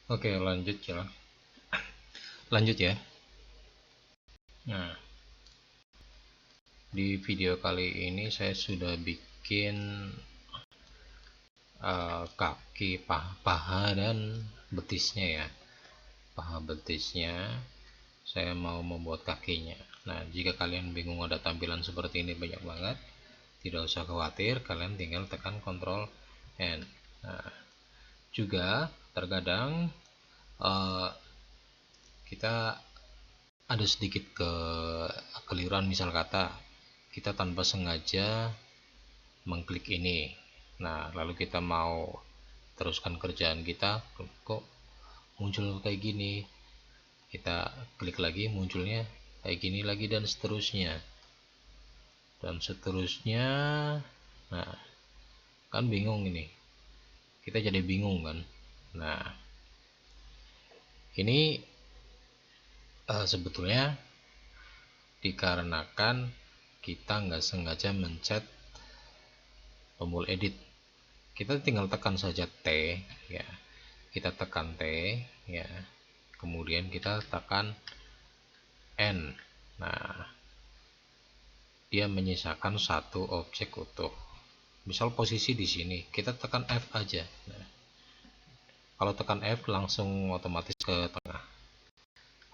Oke, lanjut ya. Lanjut ya. Nah, di video kali ini saya sudah bikin kaki, paha dan betisnya ya. Paha betisnya saya mau membuat kakinya. Nah, jika kalian bingung ada tampilan seperti ini banyak banget, tidak usah khawatir, kalian tinggal tekan Ctrl N. Nah, juga terkadang uh, kita ada sedikit kekeliruan, misal kata kita tanpa sengaja mengklik ini. Nah, lalu kita mau teruskan kerjaan kita, kok muncul kayak gini. Kita klik lagi, munculnya kayak gini lagi, dan seterusnya. Dan seterusnya. Nah, kan bingung ini. Kita jadi bingung kan. Nah, ini sebetulnya dikarenakan kita nggak sengaja mencet tombol edit. Kita tinggal tekan saja T ya, kita tekan T ya, kemudian kita tekan N. Nah, dia menyisakan satu objek utuh. Misal posisi di sini, kita tekan F aja. Nah, kalau tekan F langsung otomatis ke tengah,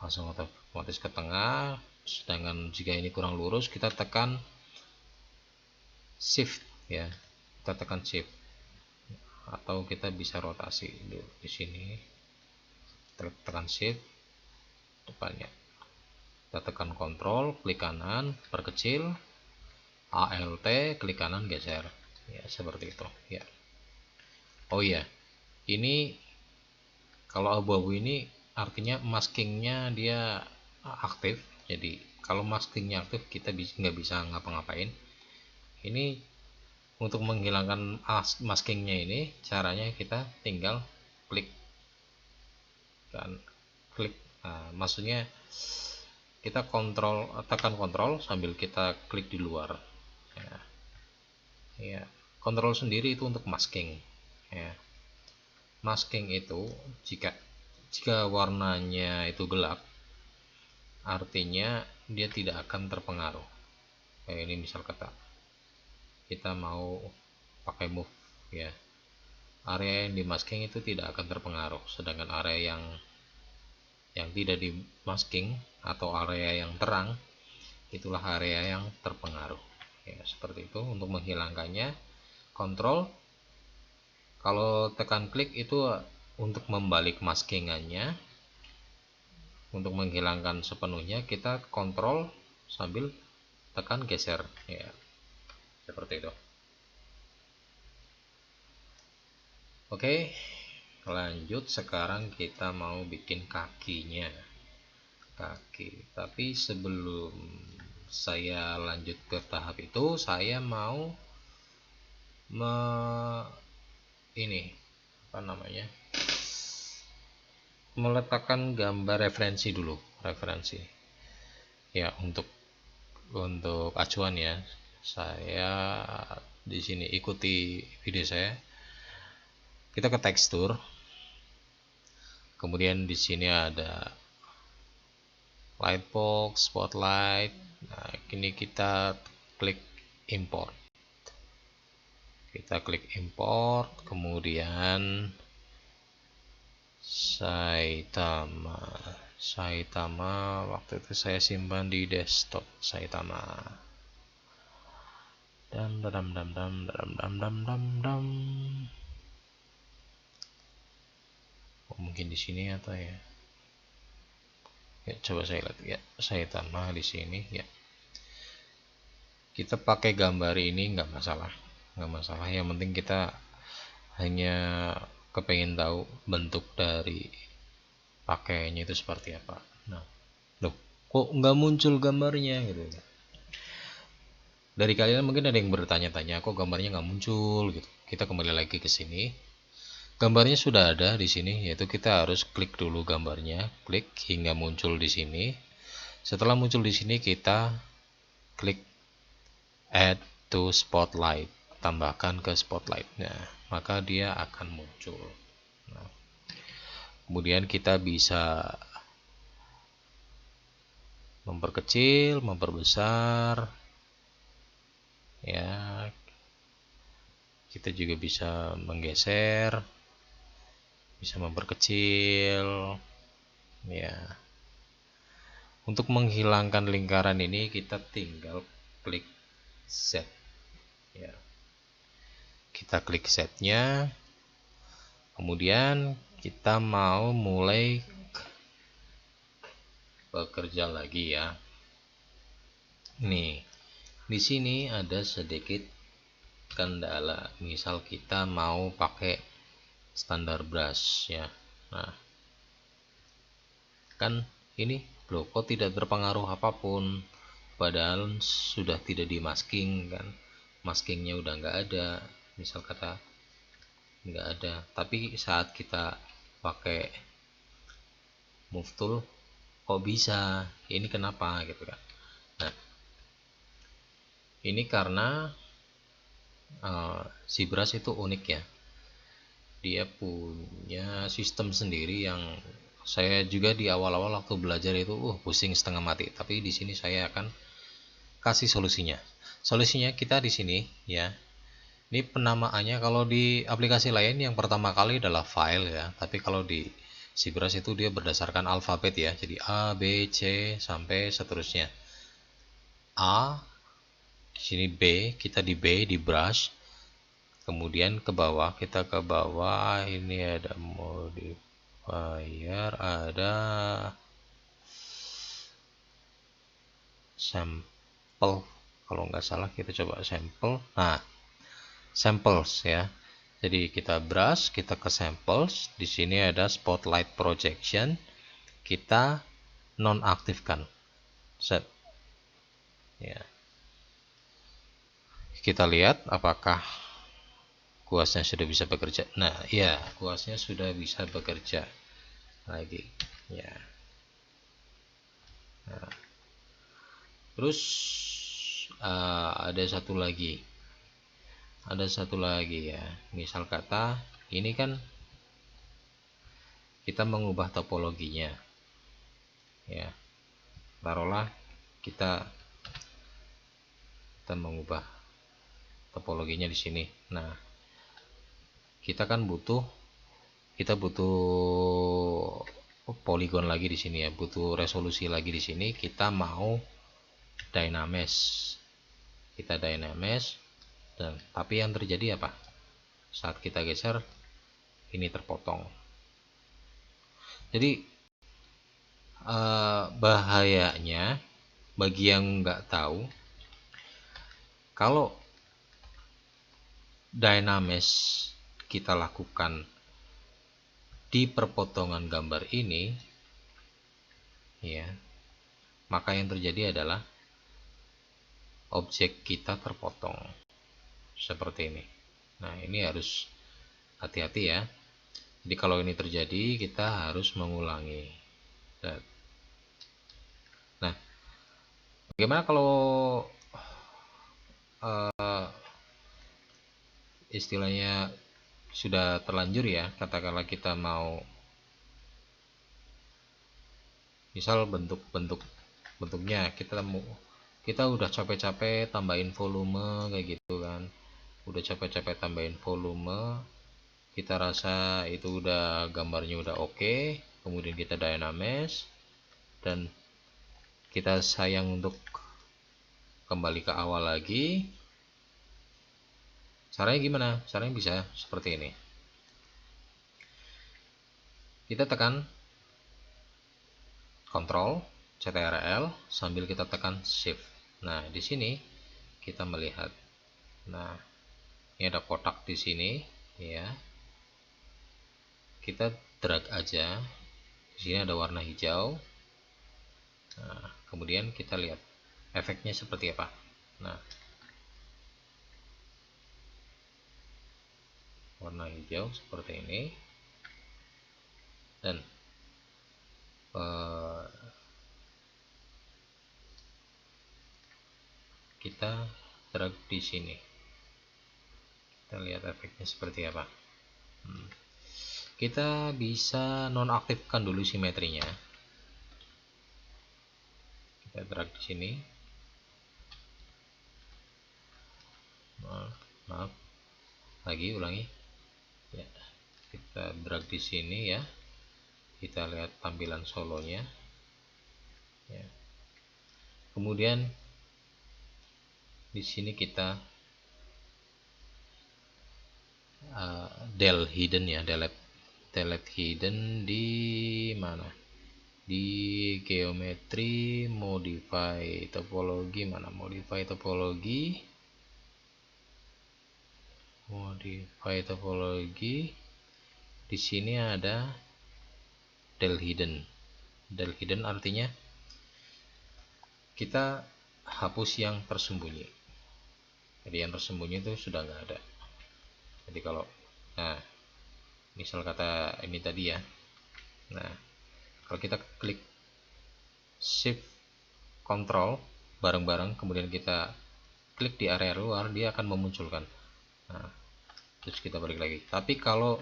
langsung otomatis ke tengah. Sedangkan jika ini kurang lurus, kita tekan Shift ya, kita tekan Shift, atau kita bisa rotasi di sini, tekan Shift depannya, kita tekan Ctrl, klik kanan, perkecil, Alt, klik kanan, geser ya, seperti itu ya. Oh iya, ini kalau abu-abu ini artinya maskingnya dia aktif. Jadi kalau maskingnya aktif, kita nggak bisa ngapa-ngapain. Ini untuk menghilangkan maskingnya, ini caranya kita tinggal klik kan, klik. Nah, maksudnya kita tekan kontrol sambil kita klik di luar ya, ya. Kontrol sendiri itu untuk masking ya. Masking itu jika warnanya itu gelap, artinya dia tidak akan terpengaruh. Kayak ini misal kata kita mau pakai move ya, area yang di masking itu tidak akan terpengaruh, sedangkan area yang tidak di masking atau area yang terang, itulah area yang terpengaruh ya, seperti itu. Untuk menghilangkannya, kontrol, kalau tekan klik itu untuk membalik maskingannya. Untuk menghilangkan sepenuhnya, kita kontrol sambil tekan geser ya, seperti itu. Oke, lanjut. Sekarang kita mau bikin kakinya, tapi sebelum saya lanjut ke tahap itu, saya mau ini apa namanya, meletakkan gambar referensi dulu, referensi ya, untuk acuan ya. Saya di sini ikuti video saya, kita ke tekstur, kemudian di sini ada lightbox, spotlight. Nah, ini kita klik import, kemudian Saitama waktu itu saya simpan di desktop Saitama. Mungkin di sini atau ya, coba saya lihat ya, Saitama di sini ya. Kita pakai gambar ini nggak masalah, yang penting kita hanya kepengen tahu bentuk dari pakainya itu seperti apa. Nah, loh, kok nggak muncul gambarnya gitu. Dari kalian mungkin ada yang bertanya-tanya, kok gambarnya nggak muncul gitu. Kita kembali lagi ke sini. Gambarnya sudah ada di sini, yaitu kita harus klik dulu gambarnya, klik hingga muncul di sini. Setelah muncul di sini, kita klik add to spotlight, tambahkan ke spotlight. Nah, maka dia akan muncul. Nah, Kemudian kita bisa memperkecil, memperbesar, ya. Kita juga bisa menggeser, bisa memperkecil, ya. Untuk menghilangkan lingkaran ini kita tinggal klik Z, ya. Kita klik Z-nya, kemudian kita mau mulai bekerja lagi, ya. Nih, di sini ada sedikit kendala. Misal kita mau pakai standar brush, ya. Nah, kan ini loh, kok tidak berpengaruh apapun, padahal sudah tidak di masking, kan. Maskingnya udah nggak ada, misal kata nggak ada, tapi saat kita pakai move tool kok bisa, ini kenapa gitu kan. Nah, ini karena si brush itu unik, ya. Dia punya sistem sendiri yang saya juga di awal-awal waktu belajar itu pusing setengah mati, tapi di sini saya akan kasih solusinya. Solusinya kita di sini, ya. Ini penamaannya kalau di aplikasi lain yang pertama kali adalah file, ya, tapi kalau di ZBrush itu dia berdasarkan alfabet, ya. Jadi A, B, C sampai seterusnya. A, di sini B, kita di B di brush. Kemudian ke bawah, kita ke bawah, ini ada modifier, ada sampel, kalau nggak salah kita coba sampel. Nah, samples, ya. Jadi kita brush, kita ke samples, di sini ada spotlight projection, kita nonaktifkan. Set. Ya. Kita lihat apakah kuasnya sudah bisa bekerja. Nah, ya, kuasnya sudah bisa bekerja lagi, ya. Nah, terus ada satu lagi, ya. Misal kata ini kan kita mengubah topologinya, ya. Taruhlah kita mengubah topologinya di sini. Nah, kita kan butuh poligon lagi di sini, ya, butuh resolusi lagi di sini. Kita mau dynamesh, dan tapi yang terjadi apa? Saat kita geser ini terpotong. Jadi bahayanya bagi yang nggak tahu, kalau dynamesh kita lakukan di perpotongan gambar ini, ya, maka yang terjadi adalah objek kita terpotong seperti ini. Nah, ini harus hati-hati, ya. Jadi kalau ini terjadi, kita harus mengulangi. Nah, bagaimana kalau istilahnya sudah terlanjur, ya, katakanlah kita mau misal bentuknya kita udah capek-capek tambahin volume kayak gitu kan, udah capek-capek tambahin volume, kita rasa itu udah gambarnya udah oke, kemudian kita dynamesh dan kita sayang untuk kembali ke awal lagi. Caranya gimana? Caranya bisa seperti ini. Kita tekan Ctrl CTRL sambil kita tekan Shift. Nah, di sini kita melihat. Nah, ini ada kotak di sini, ya. Kita drag aja. Di sini ada warna hijau. Nah, kemudian kita lihat efeknya seperti apa. Nah, warna hijau seperti ini. Dan kita drag di sini. Kita lihat efeknya seperti apa. kita bisa nonaktifkan dulu simetrinya. Kita drag di sini. Maaf, lagi ulangi. Ya, kita drag di sini ya. Kita lihat tampilan solonya. Ya. Kemudian di sini kita del hidden ya, delete hidden di mana? Di geometri, modify topologi, mana modify topologi, di sini ada del hidden. Del hidden artinya kita hapus yang tersembunyi. Jadi yang tersembunyi itu sudah nggak ada. Jadi kalau misal kata ini tadi ya, nah kalau kita klik shift control bareng-bareng, kemudian kita klik di area luar, dia akan memunculkan. Nah, terus kita balik lagi. Tapi kalau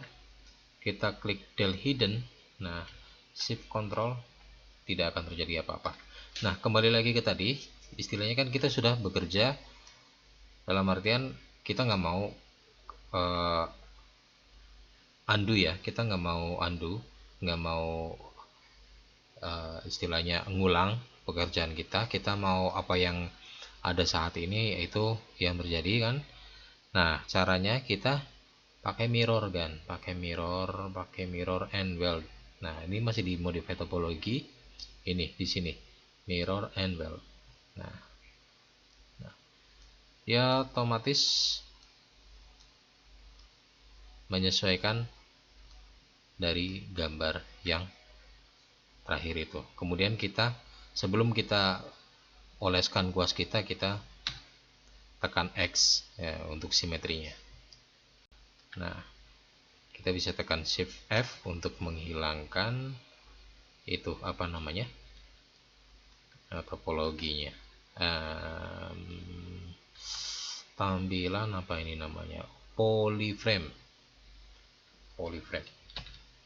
kita klik del hidden, nah shift control tidak akan terjadi apa-apa. Nah, kembali lagi ke tadi, istilahnya kan kita sudah bekerja dalam artian kita nggak mau undo ya, kita nggak mau undo, nggak mau istilahnya ngulang pekerjaan kita mau apa yang ada saat ini itu yang terjadi kan. Nah, caranya kita pakai mirror kan, pakai mirror and weld. Nah, ini masih di modify topologi, ini di sini mirror and weld. Nah, ya otomatis menyesuaikan dari gambar yang terakhir itu. Kemudian kita sebelum kita oleskan kuas kita tekan X ya, untuk simetrinya. Nah, kita bisa tekan Shift F untuk menghilangkan itu apa namanya, topologinya. Tampilan apa ini namanya, polyframe.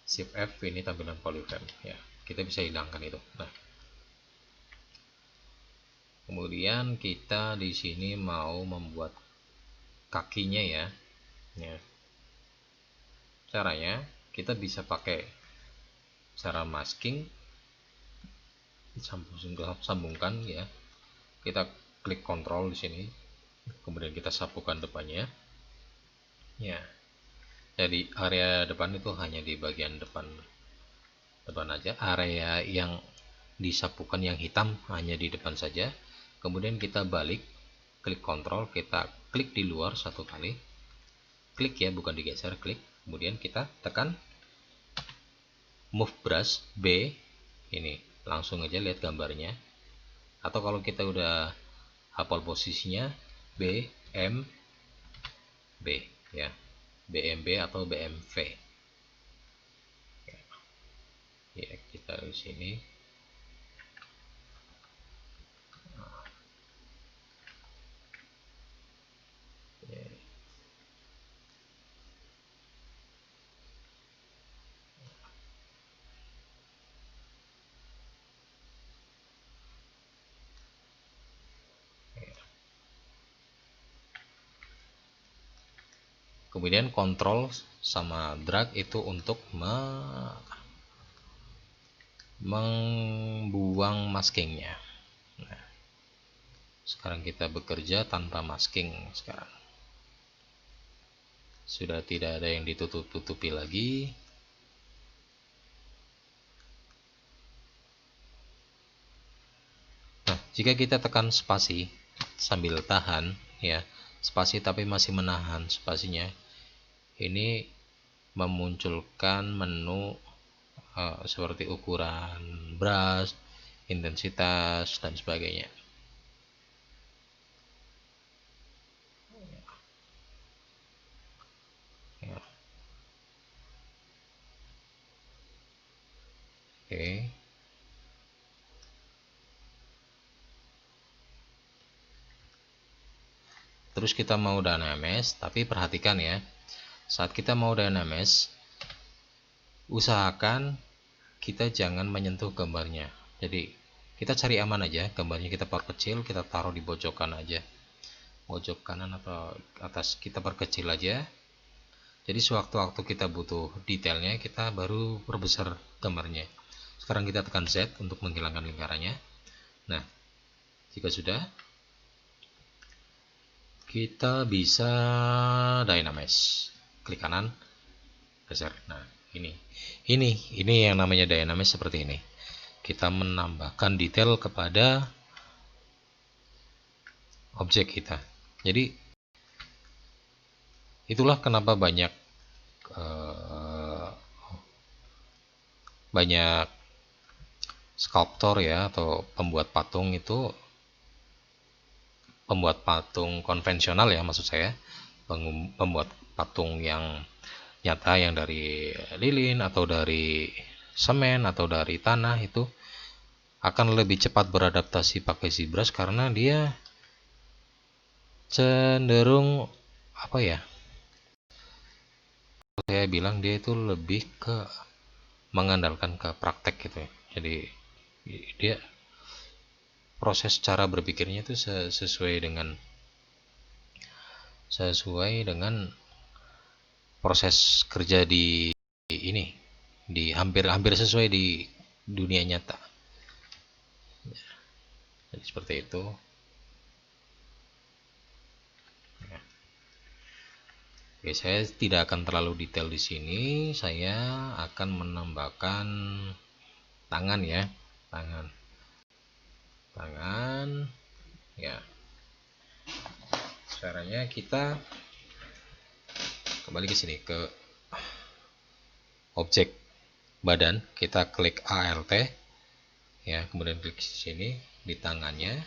Shift F ini tampilan polyframe ya, kita bisa hilangkan itu. Nah, kemudian kita di sini mau membuat kakinya ya. Caranya kita bisa pakai cara masking, sambungkan ya. Kita klik kontrol di sini, kemudian kita sapukan depannya. Ya, jadi area depan itu hanya di bagian depan aja. Area yang disapukan yang hitam hanya di depan saja. Kemudian kita balik, klik kontrol, kita klik di luar satu kali, klik ya, bukan digeser, klik. Kemudian kita tekan move brush B, ini langsung aja lihat gambarnya. Atau kalau kita udah hafal posisinya, B M B ya, BMB atau BMV ya, kita di sini. Kemudian kontrol sama drag itu untuk membuang maskingnya. Nah, sekarang kita bekerja tanpa masking. Sekarang sudah tidak ada yang ditutup-tutupi lagi. Nah, jika kita tekan spasi sambil tahan ya, spasi tapi masih menahan spasinya, ini memunculkan menu seperti ukuran brush, intensitas dan sebagainya. Ya. Oke. Terus kita mau dynamesh, tapi perhatikan ya, saat kita mau dynamesh usahakan kita jangan menyentuh gambarnya. Jadi kita cari aman aja, gambarnya kita perkecil, kita taruh di pojokan aja, pojok kanan atau atas kita perkecil aja. Jadi sewaktu-waktu kita butuh detailnya, kita baru perbesar gambarnya. Sekarang kita tekan Z untuk menghilangkan lingkarannya. Nah, jika sudah, kita bisa dynamize. Klik kanan, geser. Nah, ini yang namanya dynamize seperti ini. Kita menambahkan detail kepada objek kita. Jadi itulah kenapa banyak banyak sculptor ya atau pembuat patung konvensional ya, maksud saya pembuat patung yang nyata, yang dari lilin atau dari semen atau dari tanah, itu akan lebih cepat beradaptasi pakai ZBrush karena dia cenderung apa ya, saya bilang dia itu lebih ke mengandalkan ke praktek gitu ya. Jadi dia proses cara berpikirnya itu sesuai dengan proses kerja di ini, di hampir sesuai di dunia nyata. Jadi seperti itu. Oke, saya tidak akan terlalu detail di sini. Saya akan menambahkan tangan ya, tangan ya. Caranya kita kembali ke sini, ke objek badan, kita klik Alt ya, kemudian klik di sini di tangannya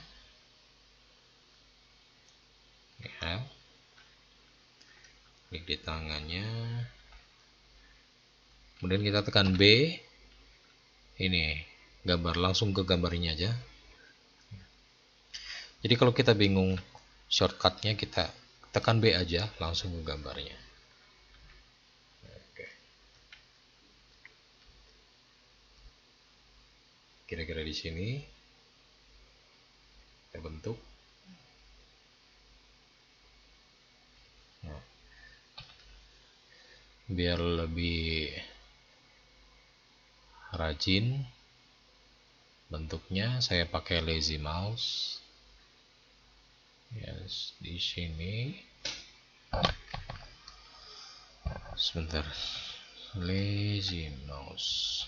ya, klik di tangannya, kemudian kita tekan B, ini gambar, langsung ke gambarnya aja. Jadi kalau kita bingung shortcutnya, kita tekan B aja, langsung ke gambarnya. Oke. Kira-kira di sini kita bentuk. Nah, biar lebih rajin bentuknya, saya pakai lazy mouse. Yes, di sini. Sebentar. Lazy mouse.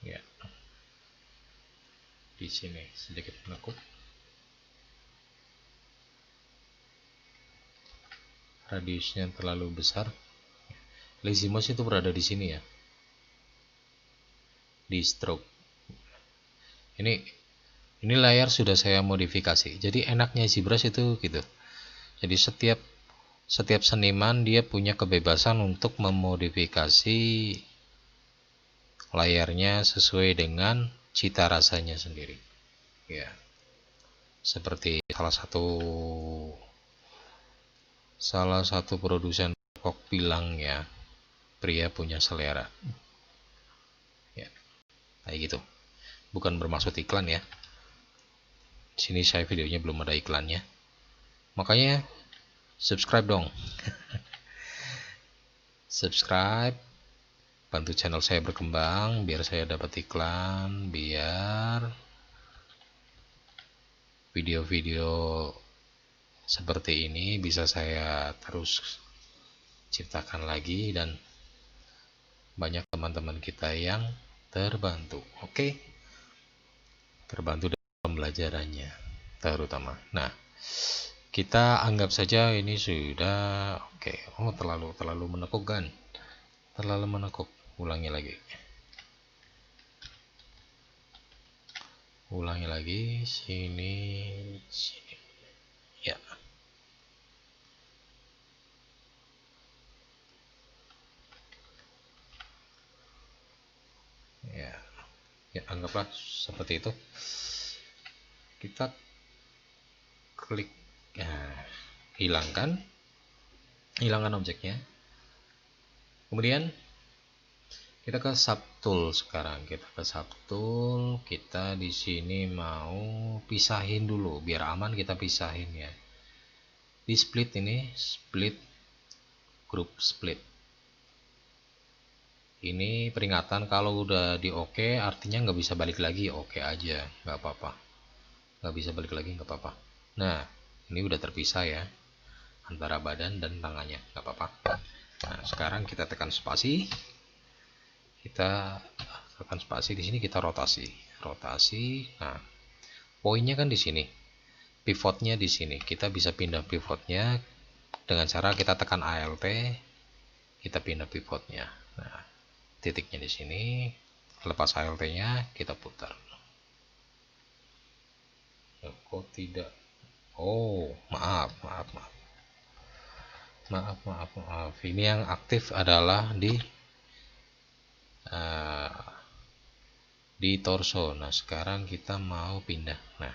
Ya. Di sini sedikit menekuk. Radiusnya terlalu besar. Lazy mouse itu berada di sini ya. Di stroke. Ini layar sudah saya modifikasi. Jadi enaknya ZBrush itu gitu. Jadi setiap seniman dia punya kebebasan untuk memodifikasi layarnya sesuai dengan cita rasanya sendiri. Ya. Seperti salah satu produsen rokok bilang ya, pria punya selera. Ya. Kayak gitu. Bukan bermaksud iklan ya. Sini saya videonya belum ada iklannya. Makanya subscribe dong. Subscribe, bantu channel saya berkembang biar saya dapat iklan, biar video-video seperti ini bisa saya terus ciptakan lagi dan banyak teman-teman kita yang terbantu. Oke. Terbantu dalam pembelajarannya terutama. Nah, kita anggap saja ini sudah oke. Oh, terlalu menekuk kan? Terlalu menekuk. Ulangi lagi. Ulangi lagi, sini. Ya. Ya. Ya, anggaplah seperti itu. Kita klik, hilangkan. hilangkan objeknya. Kemudian kita ke subtool sekarang. Kita ke subtool, kita di sini mau pisahin dulu biar aman, kita pisahin ya. Di split ini, split group split. Ini peringatan kalau udah di oke, artinya nggak bisa balik lagi, oke aja, nggak apa-apa. Nggak bisa balik lagi, nggak apa-apa. Nah, ini udah terpisah ya antara badan dan tangannya, nggak apa-apa. Nah, sekarang kita tekan spasi. Kita tekan spasi di sini, kita rotasi. Nah, poinnya kan di sini. Pivotnya di sini. Kita bisa pindah pivotnya dengan cara kita tekan ALT, kita pindah pivotnya. Nah, titiknya di sini. Lepas ALT-nya, kita putar. Kok tidak? Oh, maaf. Ini yang aktif adalah di torso. Nah, sekarang kita mau pindah. Nah,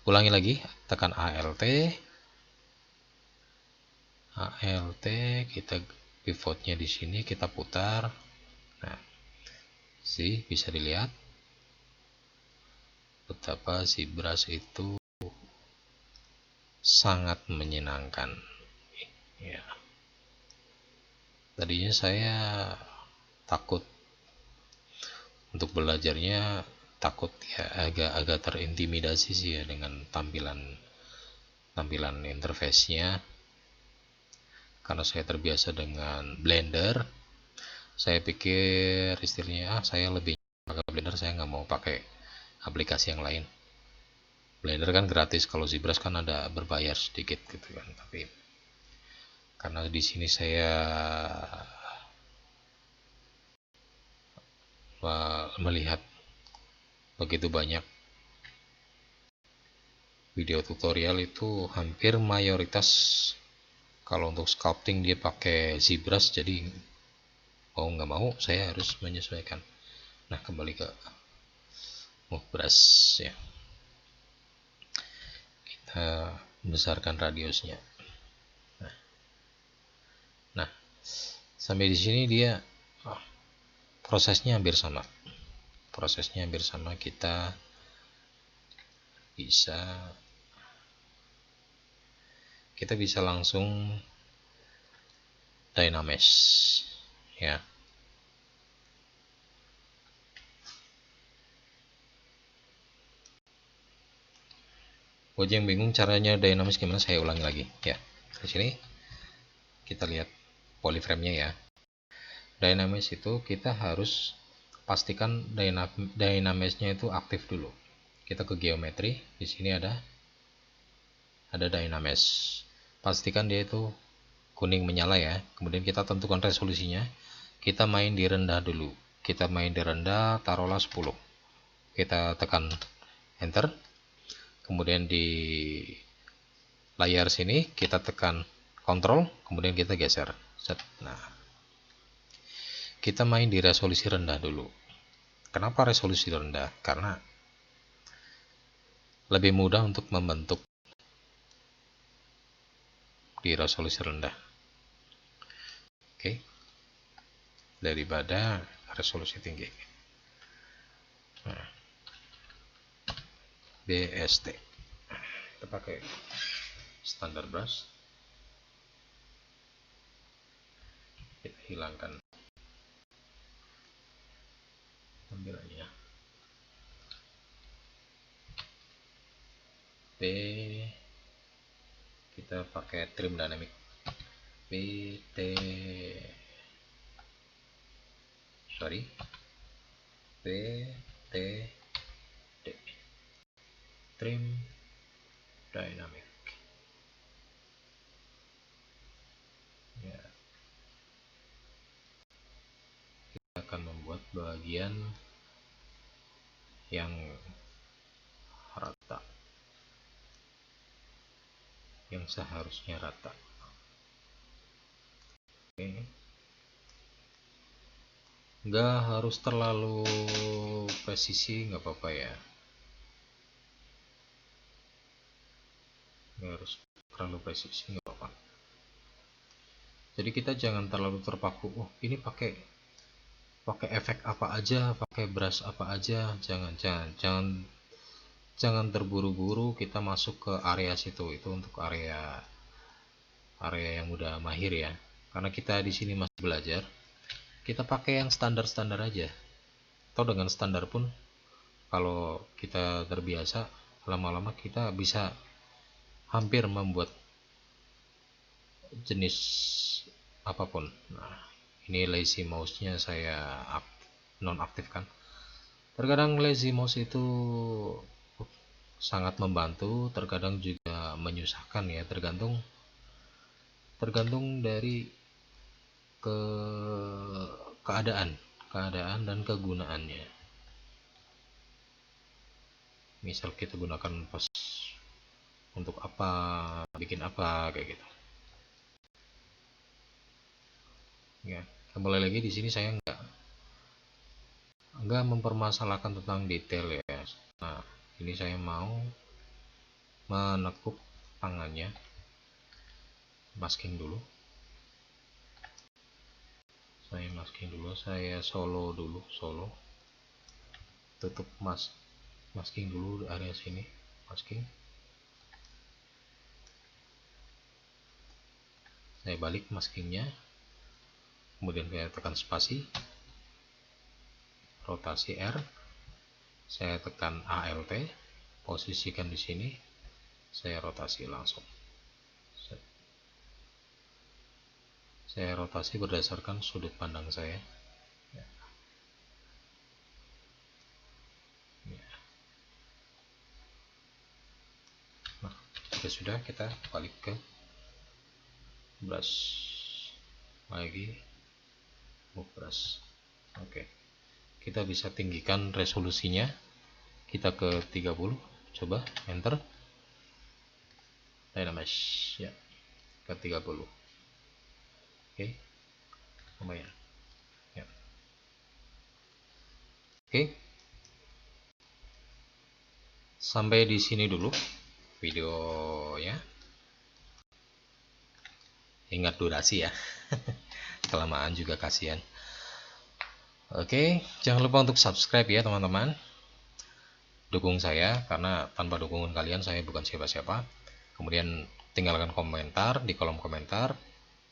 ulangi lagi, tekan ALT, kita pivotnya di sini, kita putar. Nah, bisa dilihat betapa si brush itu sangat menyenangkan. Ya, tadinya saya takut untuk belajarnya, takut ya, agak terintimidasi sih ya dengan tampilan interface-nya, karena saya terbiasa dengan Blender. Saya pikir istilahnya saya lebih pakai Blender, saya nggak mau pakai aplikasi yang lain. Blender kan gratis, kalau ZBrush kan ada berbayar sedikit gitu kan. Tapi karena di sini saya melihat begitu banyak video tutorial, itu hampir mayoritas kalau untuk sculpting dia pakai ZBrush, jadi mau nggak mau saya harus menyesuaikan. Nah, kembali ke move brush ya, kita besarkan radiusnya. Nah, sampai di sini dia prosesnya hampir sama. Kita bisa langsung dynamesh ya. Buat yang bingung caranya dynamesh gimana, saya ulangi lagi ya. Di sini kita lihat polyframe-nya ya. Dynamesh itu kita harus pastikan dynamesh-nya itu aktif dulu. Kita ke geometri, di sini ada dynamesh. Pastikan dia itu kuning menyala ya. Kemudian kita tentukan resolusinya. Kita main di rendah dulu. Kita main di rendah, taruhlah 10. Kita tekan enter. Kemudian di layar sini kita tekan kontrol, kemudian kita geser. Nah, kita main di resolusi rendah dulu. Kenapa resolusi rendah? Karena lebih mudah untuk membentuk di resolusi rendah. Oke. Daripada resolusi tinggi. Nah, BST. Kita pakai standar brush. Kita hilangkan tampilannya. P, kita pakai trim dynamic. PT D, trim dynamic ya. Kita akan membuat bagian yang rata, yang seharusnya rata. Oke. Nggak harus terlalu presisi, nggak apa-apa ya. Nggak harus terlalu presisi, nggak apa-apa. Jadi kita jangan terlalu terpaku, oh ini pakai efek apa aja, pakai brush apa aja. Jangan terburu-buru kita masuk ke area situ. Itu untuk area yang udah mahir ya. Karena kita di sini masih belajar, kita pakai yang standar-standar aja. Atau dengan standar pun kalau kita terbiasa, lama-lama kita bisa hampir membuat jenis apapun. Nah, ini lazy mouse-nya saya nonaktifkan. Terkadang lazy mouse itu sangat membantu, terkadang juga menyusahkan ya, tergantung dari keadaan dan kegunaannya. Misal kita gunakan pas untuk apa, bikin apa, kayak gitu. Ya, kembali lagi di sini saya nggak mempermasalahkan tentang detail ya. Nah, ini saya mau menekuk tangannya, masking dulu. Saya solo dulu, tutup masking dulu area sini, masking. Saya balik maskingnya, kemudian saya tekan spasi, rotasi R, saya tekan ALT, posisikan di sini, saya rotasi langsung. Saya rotasi berdasarkan sudut pandang saya. Nah, jika sudah, kita balik ke brush lagi, move brush. Oke, kita bisa tinggikan resolusinya, kita ke 30, coba enter, Dynamesh ya, ke 30. Oke, lumayan ya. Oke, sampai di sini dulu videonya. Ingat durasi ya. Kelamaan juga kasihan. Oke, jangan lupa untuk subscribe ya teman-teman. Dukung saya, karena tanpa dukungan kalian saya bukan siapa-siapa. Kemudian tinggalkan komentar di kolom komentar,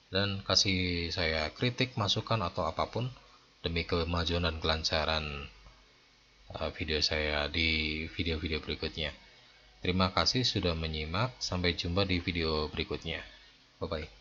dan kasih saya kritik, masukan, atau apapun demi kemajuan dan kelancaran video saya di video-video berikutnya. Terima kasih sudah menyimak, sampai jumpa di video berikutnya. Bye bye.